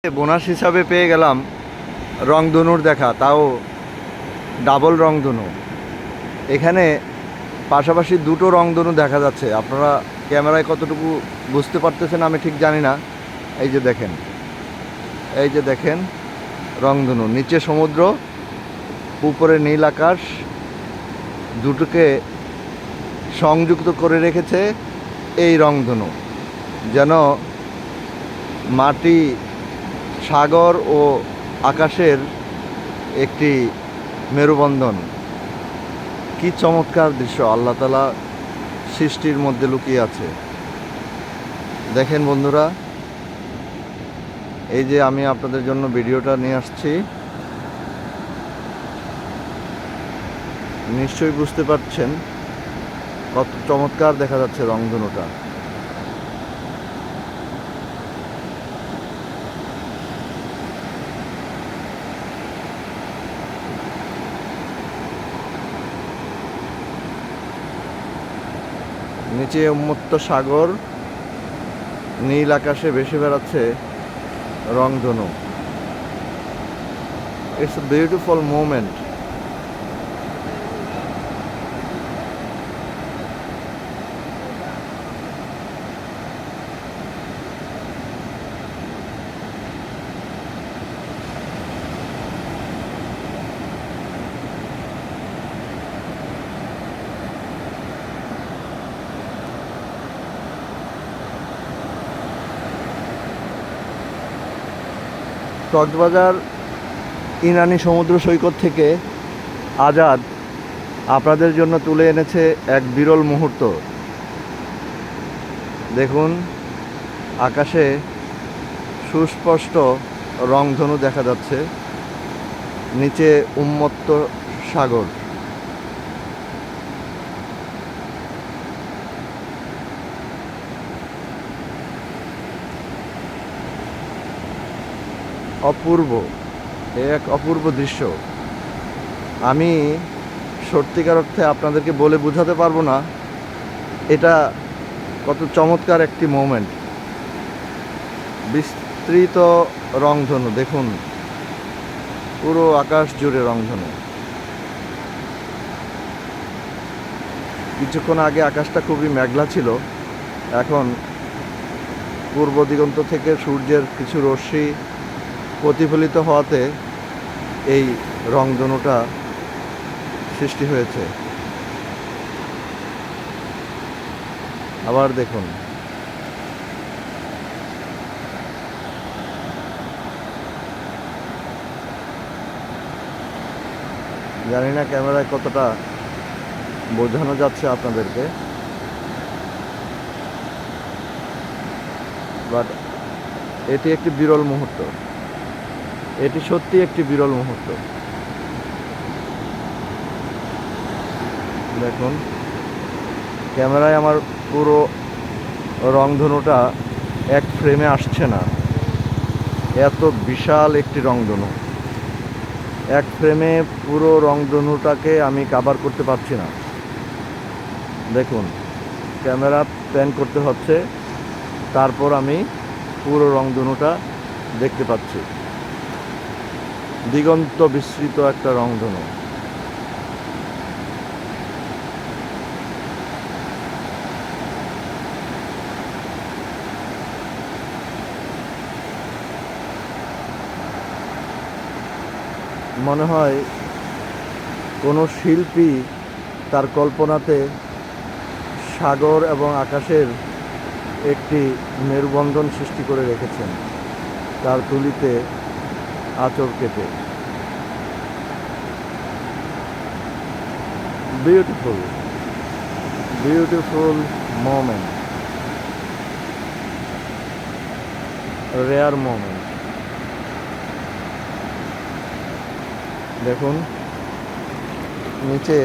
Bonus হিসাবে পেয়ে গেলাম রংধনুর দেখা, তাও ডাবল রংধনু। এখানে পাশাপাশি দুটো রংধনু দেখা যাচ্ছে। আপনারা ক্যামেরায় কতটুকু বুঝতে পারতেছেন আমি ঠিক জানি না। এই যে দেখেন, এই যে দেখেন রংধনু, নিচে সমুদ্র, উপরে নীল আকাশ, দুটোকে সংযুক্ত করে রেখেছে এই রংধনু। যেন মাটি, সাগর ও আকাশের একটি মেরুবন্ধন। কি চমৎকার দৃশ্য আল্লাহ তাআলা সৃষ্টির মধ্যে লুকিয়ে আছে। দেখেন বন্ধুরা, এই যে আমি আপনাদের জন্য ভিডিওটা নিয়ে আসছি, নিশ্চয়ই বুঝতে পারছেন কত চমৎকার দেখা যাচ্ছে রংধনুটা। নিচে উন্মুক্ত সাগর, নীল আকাশে ভেসে বেড়াচ্ছে রংধনু। It's a beautiful moment. Cox's Bazar Inani সমুদ্র সৈকত থেকে আজাদ আপনাদের জন্য তুলে এনেছে এক বিরল মুহূর্ত। দেখুন, আকাশে সুস্পষ্ট রংধনু দেখা যাচ্ছে, নিচে উন্মত্ত সাগর। অপূর্ব, এক অপূর্ব দৃশ্য। আমি সত্যিকার অর্থে আপনাদেরকে বলে বোঝাতে পারবো না এটা কত চমৎকার একটি মোমেন্ট। বিস্তৃত রংধনু, দেখুন পুরো আকাশ জুড়ে রংধনু। কিছুক্ষণ আগে আকাশটা খুবই মেঘলা ছিল, এখন পূর্ব দিগন্ত থেকে সূর্যের কিছু রশ্মি প্রতিফলিত হওয়াতে এই রংধনুটা সৃষ্টি হয়েছে। আবার দেখুন, জানি না ক্যামেরায় কতটা বোঝানো যাচ্ছে আপনাদেরকে, বাট এটি একটি বিরল মুহূর্ত। এটি সত্যি একটি বিরল মুহূর্ত। দেখুন, ক্যামেরায় আমার পুরো রংধনুটা এক ফ্রেমে আসছে না, এত বিশাল একটি রংধনু। এক ফ্রেমে পুরো রংধনুটাকে আমি কভার করতে পারছি না। দেখুন, ক্যামেরা প্যান করতে হচ্ছে, তারপর আমি পুরো রংধনুটা দেখতে পাচ্ছি। দিগন্ত বিস্তৃত একটা রংধনু। মনে হয় কোনো শিল্পী তার কল্পনাতে সাগর এবং আকাশের একটি মেরুবন্ধন সৃষ্টি করে রেখেছেন তার তুলিতে আঁচড় কেটে। Beautiful, beautiful moment, rare moment. দেখুন, নিচে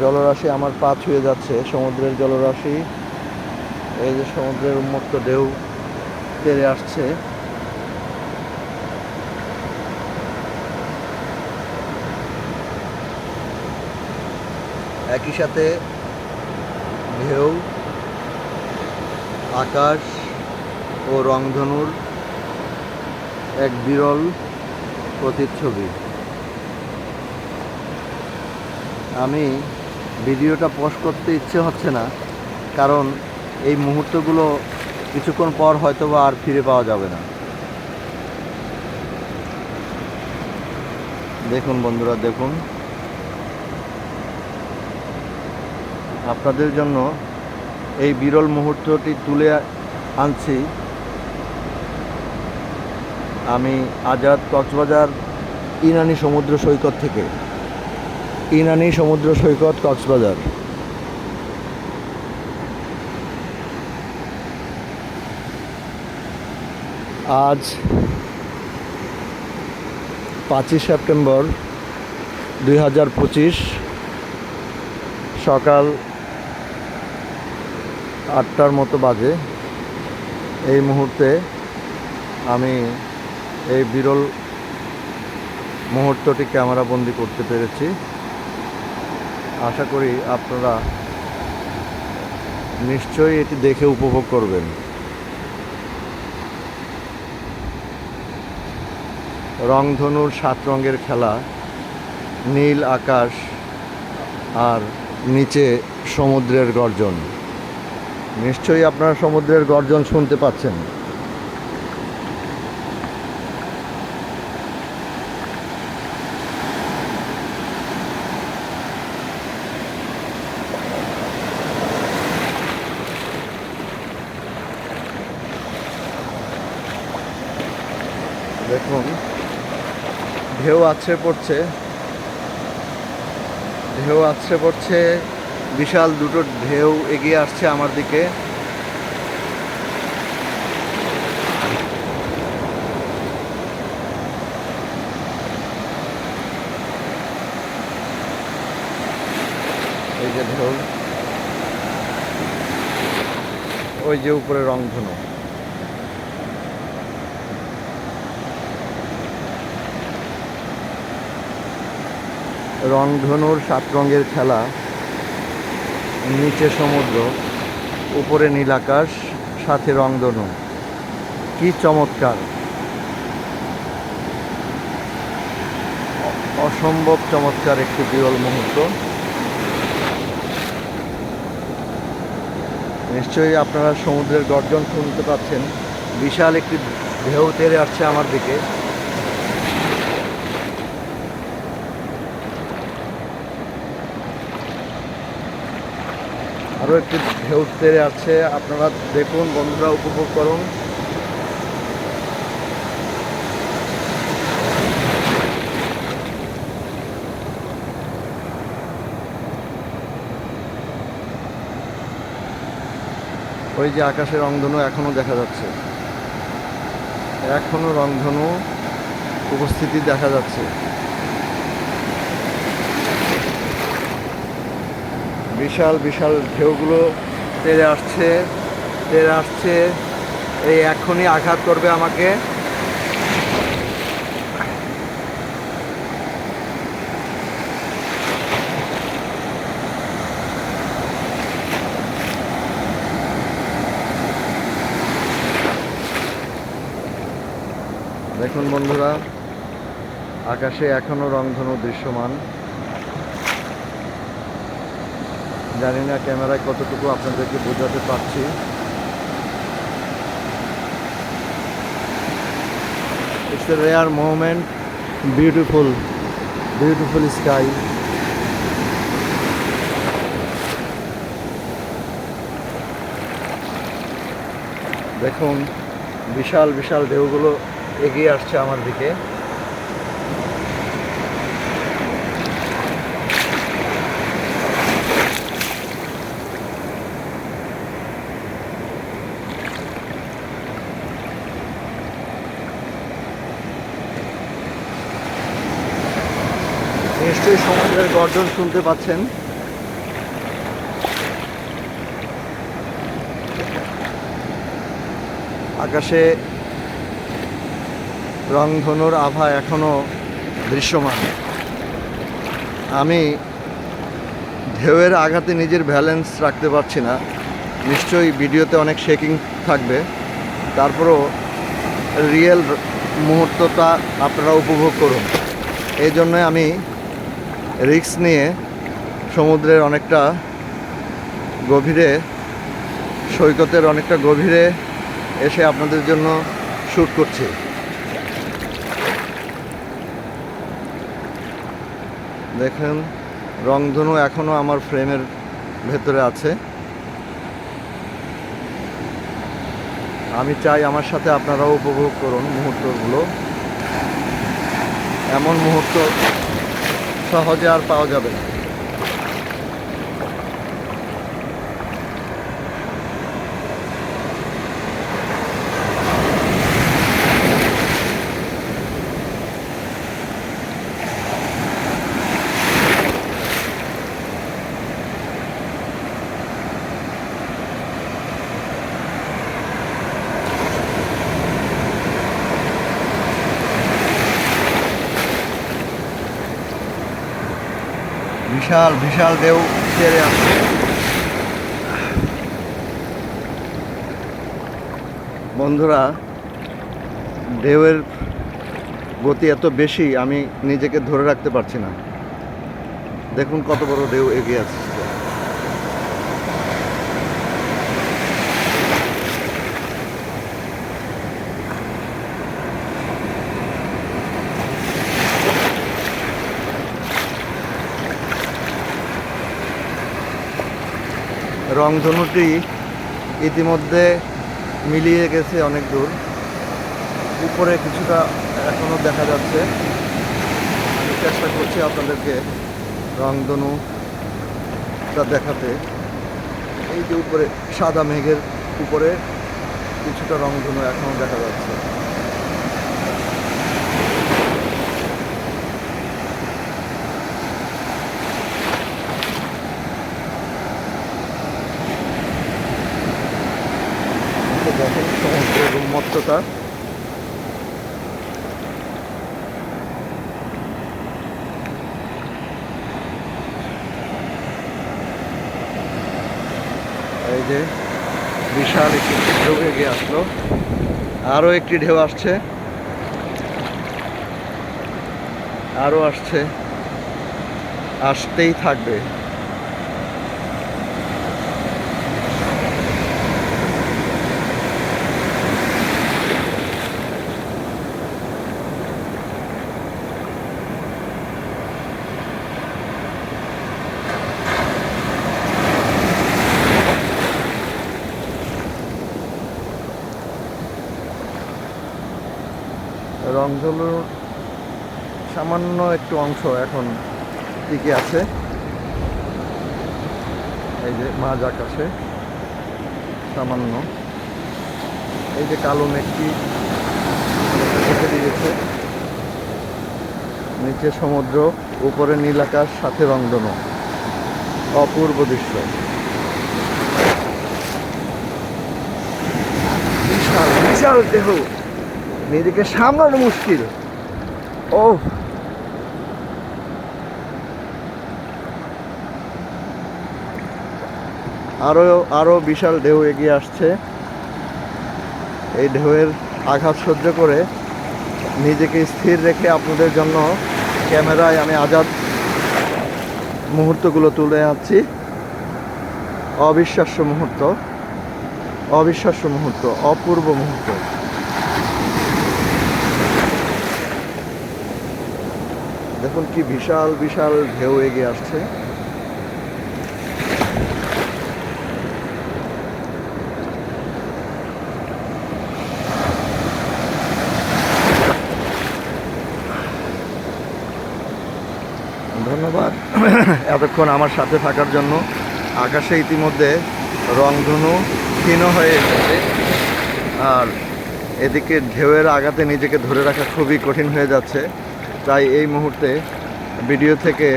জলরাশি আমার পা ছুঁয়ে যাচ্ছে, সমুদ্রের জলরাশি। এই যে সমুদ্রের উন্মুক্ত ঢেউ তেড়ে আসছে। একই সাথে ঢেউ, আকাশ ও রংধনুর এক বিরল প্রতিচ্ছবি। আমি ভিডিওটা পোস্ট করতে ইচ্ছে হচ্ছে না, কারণ এই মুহূর্তগুলো কিছুক্ষণ পর হয়তো বা আর ফিরে পাওয়া যাবে না। দেখুন বন্ধুরা, দেখুন, আপনাদের জন্য এই বিরল মুহূর্তটি তুলে আনছি আমি আজাদ কক্সবাজার ইনানি সমুদ্র সৈকত থেকে। ইনানি সমুদ্র সৈকত, কক্সবাজার। আজ 5ই সেপ্টেম্বর 2025 সকাল 8টার মতো বাজে। এই মুহূর্তে আমি এই বিরল মুহূর্তটি ক্যামেরাবন্দি করতে পেরেছি। আশা করি আপনারা নিশ্চয়ই এটি দেখে উপভোগ করবেন। রংধনুর 7 রঙের খেলা, নীল আকাশ আর নিচে সমুদ্রের গর্জন। নিশ্চয়ই আপনারা সমুদ্রের গর্জন শুনতে পাচ্ছেন। দেখুন, ঢেউ আছড়ে পড়ছে, ঢেউ আছড়ে পড়ছে। বিশাল দুটো ঢেউ এগিয়ে আসছে আমার দিকে। এই যে ঢেউ, ওই যে উপরে রংধনু। রংধনুর 7 রঙের খেলা, নিচে সমুদ্র, উপরে নীল আকাশ, সাথে রংধনু। কি চমৎকার, অসম্ভব চমৎকার একটি বিরল মুহূর্ত। নিশ্চয়ই আপনারা সমুদ্রের গর্জন শুনতে পাচ্ছেন। বিশাল একটি ঢেউ তেড়ে আসছে আমার দিকে। আরও একটি ঢেউ তেড়ে আসছে, আপনারা দেখুন বন্ধুরা, উপভোগ করুন। ওই যে আকাশের রংধনু এখনো দেখা যাচ্ছে, এখনো রংধনু উপস্থিতি দেখা যাচ্ছে। বিশাল বিশাল ঢেউগুলো তেড়ে আসছে, তেড়ে আসছে। এই এখনই আঘাত করবে আমাকে। দেখুন বন্ধুরা, আকাশে এখনো রংধনু দৃশ্যমান। জানি না ক্যামেরায় কতটুকু আপনাদেরকে বোঝাতে পারছি। It's a rare moment, beautiful, beautiful sky. দেখুন, বিশাল বিশাল ঢেউগুলো এগিয়ে আসছে আমার দিকে। নিশ্চয়ই সমুদ্রের গর্জন শুনতে পাচ্ছেন। আকাশে রংধনুর আভা এখনো দৃশ্যমান। আমি ঢেউয়ের আঘাতে নিজের ব্যালেন্স রাখতে পারছি না। নিশ্চয়ই ভিডিওতে অনেক শেকিং থাকবে, তারপরও রিয়েল মুহূর্তটা আপনারা উপভোগ করুন। এই জন্যই আমি রিস্ক নিয়ে সমুদ্রের অনেকটা গভীরে, সৈকতের অনেকটা গভীরে এসে আপনাদের জন্য শ্যুট করছি। দেখেন রংধনু এখনও আমার ফ্রেমের ভেতরে আছে। আমি চাই আমার সাথে আপনারাও উপভোগ করুন মুহূর্তগুলো। এমন মুহূর্ত সহজে আর পাওয়া যাবে না। বিশাল বিশাল ঢেউ ছেড়ে আসছে। বন্ধুরা, ঢেউয়ের গতি এত বেশি আমি নিজেকে ধরে রাখতে পারছি না। দেখুন কত বড় ঢেউ এগিয়ে আসছে। রংধনুটি ইতিমধ্যে মিলিয়ে গেছে অনেক দূর। উপরে কিছুটা এখনও দেখা যাচ্ছে। আমি চেষ্টা করছি আপনাদেরকে রংধনুটা দেখাতে। এই যে উপরে সাদা মেঘের উপরে কিছুটা রংধনু এখনও দেখা যাচ্ছে। দেখেন সমুদ্রের উন্মত্ততা। এই যে বিশাল একটি ঢেউ এগিয়ে আসলো। আরও একটি ঢেউ আসছে, আরও আসছে, আসতেই থাকবে। রংধনুর সামান্য একটু অংশ এখন টিকে আছে। এই যে মাঝ আকাশে সামান্য, এই যে কালো মেঘটি ঢেকে দিয়েছে। নিচে সমুদ্র, উপরে নীল আকাশ, সাথে রংধনু। অপূর্ব দৃশ্য। বিশাল বিশাল ঢেউ, নিজেকে সামলানো মুশকিল। ও আরো বিশাল ঢেউ এগিয়ে আসছে। এই ঢেউয়ের আঘাত সহ্য করে নিজেকে স্থির রেখে আপনাদের জন্য ক্যামেরায় আমি আজাদ মুহূর্তগুলো তুলে আনছি। অবিশ্বাস্য মুহূর্ত, অবিশ্বাস্য মুহূর্ত, অপূর্ব মুহূর্ত। দেখুন কি বিশাল বিশাল ঢেউ এগিয়ে আসছে। ধন্যবাদ এতক্ষণ আমার সাথে থাকার জন্য। আকাশে ইতিমধ্যে রংধনু ক্ষীণ হয়ে এসেছে, আর এদিকে ঢেউয়ের আঘাতে নিজেকে ধরে রাখা খুবই কঠিন হয়ে যাচ্ছে। তাই এই মুহূর্তে ভিডিও থেকে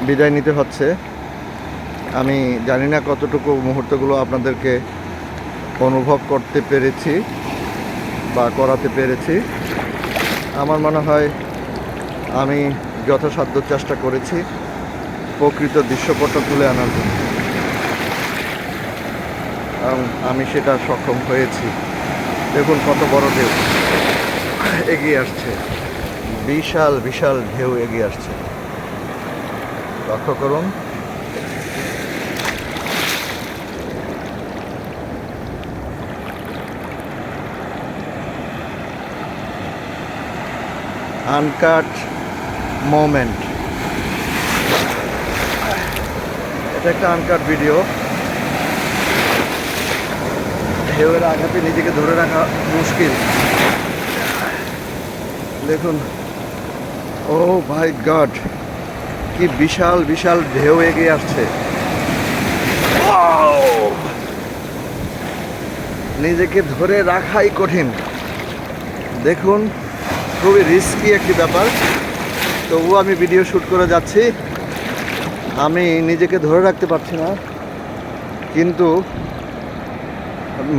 বিদায় নিতে হচ্ছে। আমি জানি না কতটুকু মুহূর্তগুলো আপনাদেরকে অনুভব করতে পেরেছি বা করাতে পেরেছি। আমার মনে হয় আমি যথাসাধ্য চেষ্টা করেছি প্রকৃত দৃশ্যপটটা তুলে আনার জন্য, এবং আমি সেটা সক্ষম হয়েছি। দেখুন কত বড় ঢেউ। এগিয়ে আসছে, বিশাল বিশাল ঢেউ এগিয়ে আসছে। লক্ষ্য করুন, আনকাট মোমেন্ট। এটা একটা আনকাট ভিডিও। ঢেউয়ের আঘাতে নিজেকে ধরে রাখা মুশকিল। দেখুন, ও মাই গড, কি বিশাল বিশাল ঢেউ এগিয়ে আসছে। নিজেকে ধরে রাখাই কঠিন। দেখুন, খুবই রিস্কি একটি ব্যাপার, তবুও আমি ভিডিও শ্যুট করে যাচ্ছি। আমি নিজেকে ধরে রাখতে পারছি না, কিন্তু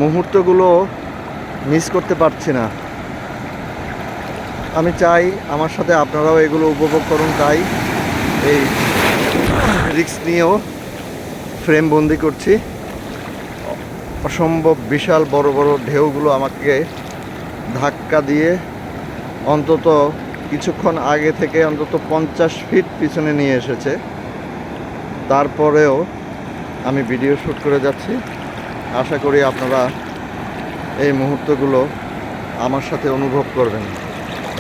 মুহূর্তগুলো মিস করতে পারছি না। আমি চাই আমার সাথে আপনারাও এগুলো উপভোগ করুন, তাই এই রিস্ক নিয়েও ফ্রেম বন্দি করছি। অসম্ভব বিশাল বড় বড় ঢেউগুলো আমাকে ধাক্কা দিয়ে অন্তত কিছুক্ষণ আগে থেকে অন্তত 50 ফিট পিছনে নিয়ে এসেছে। তারপরেও আমি ভিডিও শ্যুট করে যাচ্ছি। আশা করি আপনারা এই মুহূর্তগুলো আমার সাথে অনুভব করবেন।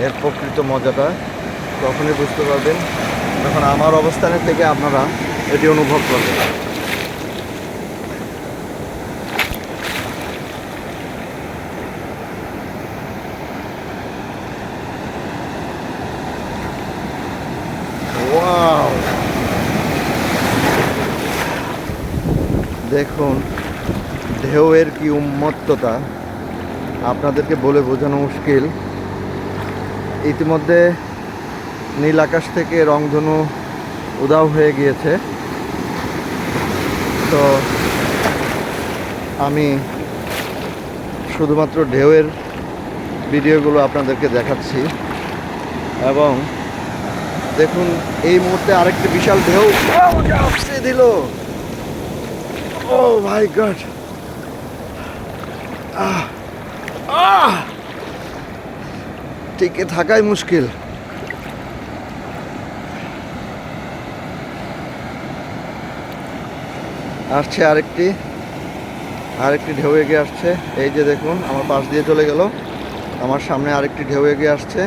এর প্রকৃত মজাটা তখনই বুঝতে পারবেন যখন আমার অবস্থানে থেকে আপনারা এটি অনুভব করবেন। ওয়াও, দেখুন ঢেউয়ের কি উন্মত্ততা, আপনাদেরকে বলে বোঝানো মুশকিল। ইতিমধ্যে নীল আকাশ থেকে রংধনু উধাও হয়ে গিয়েছে। তো আমি শুধুমাত্র ঢেউয়ের ভিডিওগুলো আপনাদেরকে দেখাচ্ছি। এবং দেখুন, এই মুহূর্তে আরেকটি বিশাল ঢেউ আমাকে আপসে দিল। ও মাই গড, টিকে থাকাই মুশকিল। আসছে আরেকটি ঢেউ এগিয়ে আসছে। এই যে দেখুন, আমার পাশ দিয়ে চলে গেল। আমার সামনে আরেকটি ঢেউ এগিয়ে আসছে।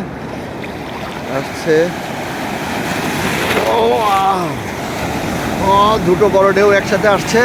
ও দুটো বড় ঢেউ একসাথে আসছে।